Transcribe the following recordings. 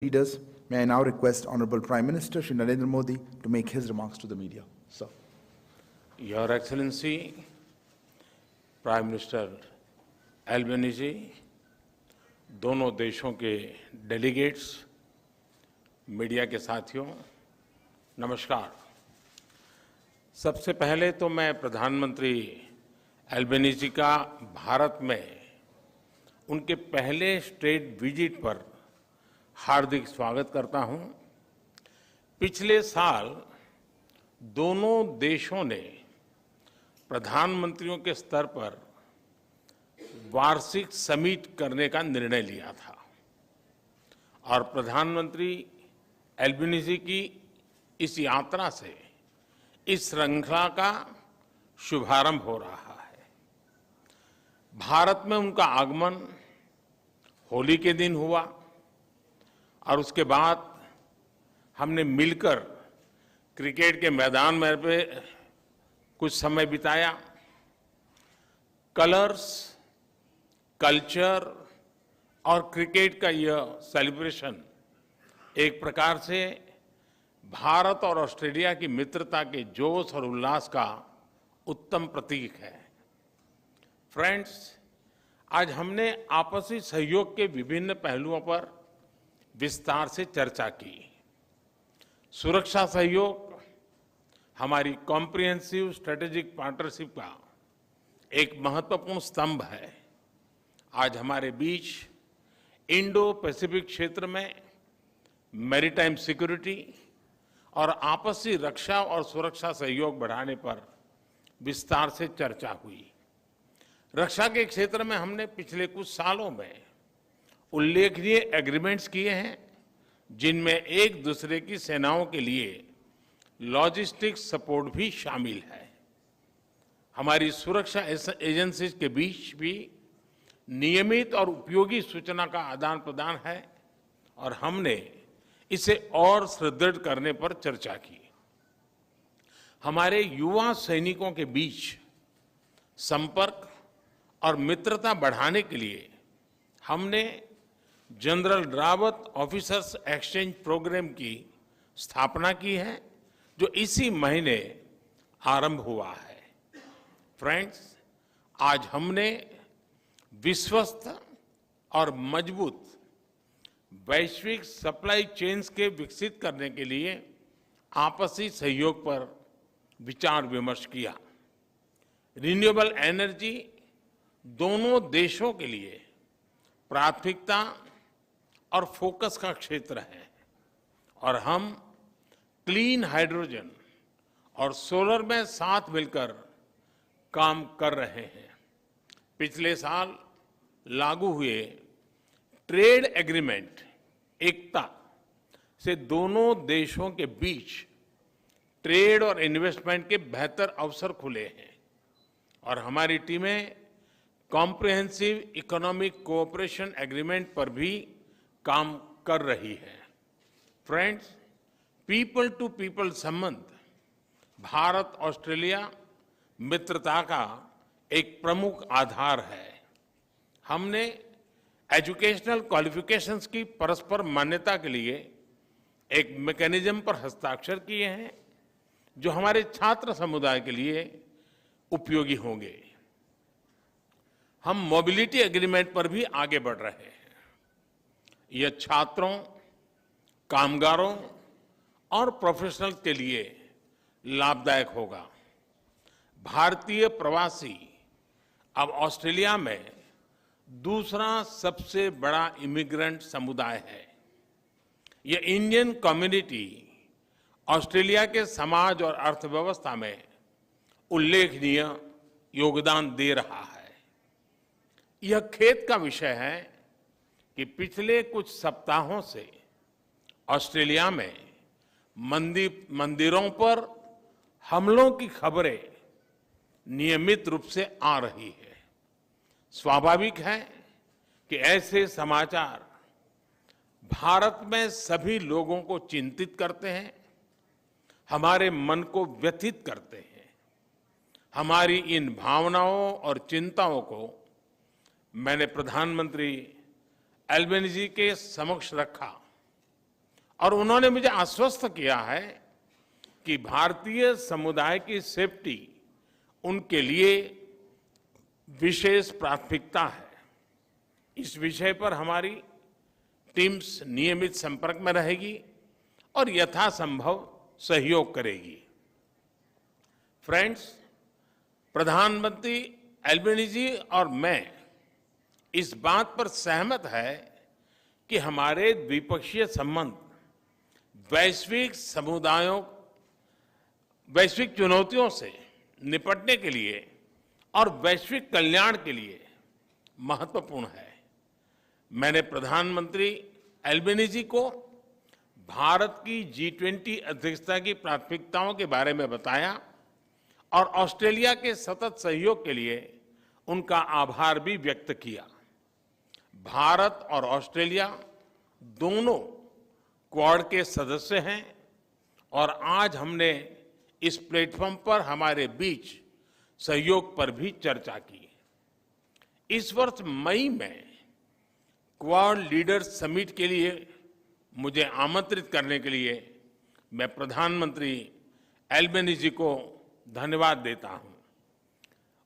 Leaders, may I now request Honorable Prime Minister Shri Narendra Modi to make his remarks to the media. Sir. Your Excellency, Prime Minister Albanese, दोनों देशों के delegates, media के साथियों, नमस्कार। सबसे पहले तो मैं प्रधानमंत्री एल्बेनीजी का भारत में उनके पहले स्टेट विजिट पर हार्दिक स्वागत करता हूं। पिछले साल दोनों देशों ने प्रधानमंत्रियों के स्तर पर वार्षिक समिट करने का निर्णय लिया था और प्रधानमंत्री एल्बेनीजी की इस यात्रा से इस श्रृंखला का शुभारंभ हो रहा है। भारत में उनका आगमन होली के दिन हुआ और उसके बाद हमने मिलकर क्रिकेट के मैदान में पे कुछ समय बिताया। कलर्स, कल्चर और क्रिकेट का यह सेलिब्रेशन एक प्रकार से भारत और ऑस्ट्रेलिया की मित्रता के जोश और उल्लास का उत्तम प्रतीक है। फ्रेंड्स, आज हमने आपसी सहयोग के विभिन्न पहलुओं पर विस्तार से चर्चा की। सुरक्षा सहयोग हमारी कॉम्प्रिहेंसिव स्ट्रेटेजिक पार्टनरशिप का एक महत्वपूर्ण स्तंभ है। आज हमारे बीच इंडो पैसिफिक क्षेत्र में मैरीटाइम सिक्योरिटी और आपसी रक्षा और सुरक्षा सहयोग बढ़ाने पर विस्तार से चर्चा हुई। रक्षा के क्षेत्र में हमने पिछले कुछ सालों में उल्लेखनीय एग्रीमेंट्स किए हैं, जिनमें एक दूसरे की सेनाओं के लिए लॉजिस्टिक्स सपोर्ट भी शामिल है। हमारी सुरक्षा एजेंसीज के बीच भी नियमित और उपयोगी सूचना का आदान प्रदान है और हमने इसे और सुदृढ़ करने पर चर्चा की। हमारे युवा सैनिकों के बीच संपर्क और मित्रता बढ़ाने के लिए हमने general Rawat officers exchange program की स्थापना की है, जो इसी महीने आरंभ हुआ है। फ्रेंड्स, आज हमने विश्वस्त और मजबूत वैश्विक सप्लाई चेन्स के विकसित करने के लिए आपसी सहयोग पर विचार विमर्श किया। रिन्यूएबल एनर्जी दोनों देशों के लिए प्राथमिकता और फोकस का क्षेत्र है और हम क्लीन हाइड्रोजन और सोलर में साथ मिलकर काम कर रहे हैं। पिछले साल लागू हुए ट्रेड एग्रीमेंट एकता से दोनों देशों के बीच ट्रेड और इन्वेस्टमेंट के बेहतर अवसर खुले हैं और हमारी टीमें कॉम्प्रिहेंसिव इकोनॉमिक कोऑपरेशन एग्रीमेंट पर भी काम कर रही है। फ्रेंड्स, पीपल टू पीपल संबंध भारत ऑस्ट्रेलिया मित्रता का एक प्रमुख आधार है। हमने एजुकेशनल क्वालिफिकेशंस की परस्पर मान्यता के लिए एक मैकेनिज्म पर हस्ताक्षर किए हैं, जो हमारे छात्र समुदाय के लिए उपयोगी होंगे। हम मोबिलिटी एग्रीमेंट पर भी आगे बढ़ रहे हैं। यह छात्रों, कामगारों और प्रोफेशनल्स के लिए लाभदायक होगा। भारतीय प्रवासी अब ऑस्ट्रेलिया में दूसरा सबसे बड़ा इमिग्रेंट समुदाय है। यह इंडियन कम्युनिटी ऑस्ट्रेलिया के समाज और अर्थव्यवस्था में उल्लेखनीय योगदान दे रहा है। यह खेद का विषय है कि पिछले कुछ सप्ताहों से ऑस्ट्रेलिया में मंदिरों पर हमलों की खबरें नियमित रूप से आ रही है। स्वाभाविक है कि ऐसे समाचार भारत में सभी लोगों को चिंतित करते हैं, हमारे मन को व्यथित करते हैं। हमारी इन भावनाओं और चिंताओं को मैंने प्रधानमंत्री एल्बेनीजी के समक्ष रखा और उन्होंने मुझे आश्वस्त किया है कि भारतीय समुदाय की सेफ्टी उनके लिए विशेष प्राथमिकता है। इस विषय पर हमारी टीम्स नियमित संपर्क में रहेगी और यथासंभव सहयोग करेगी। फ्रेंड्स, प्रधानमंत्री एल्बेनीजी और मैं इस बात पर सहमत है कि हमारे द्विपक्षीय संबंध वैश्विक चुनौतियों से निपटने के लिए और वैश्विक कल्याण के लिए महत्वपूर्ण है। मैंने प्रधानमंत्री एल्बेनीजी को भारत की G20 अध्यक्षता की प्राथमिकताओं के बारे में बताया और ऑस्ट्रेलिया के सतत सहयोग के लिए उनका आभार भी व्यक्त किया। भारत और ऑस्ट्रेलिया दोनों क्वाड के सदस्य हैं और आज हमने इस प्लेटफॉर्म पर हमारे बीच सहयोग पर भी चर्चा की। इस वर्ष मई में क्वाड लीडर्स समिट के लिए मुझे आमंत्रित करने के लिए मैं प्रधानमंत्री एल्बेनीजी को धन्यवाद देता हूं।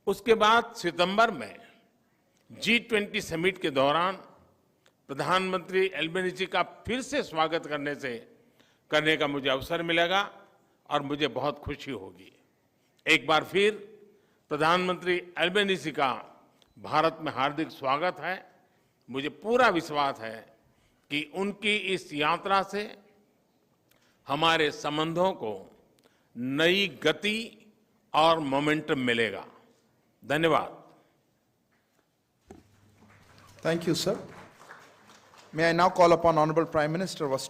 उसके बाद सितंबर में G20 समिट के दौरान प्रधानमंत्री एल्बेनीजी का फिर से स्वागत करने का मुझे अवसर मिलेगा और मुझे बहुत खुशी होगी। एक बार फिर प्रधानमंत्री एल्बेनीजी का भारत में हार्दिक स्वागत है। मुझे पूरा विश्वास है कि उनकी इस यात्रा से हमारे संबंधों को नई गति और मोमेंटम मिलेगा। धन्यवाद। Thank you, sir. May I now call upon Honorable Prime Minister of Australia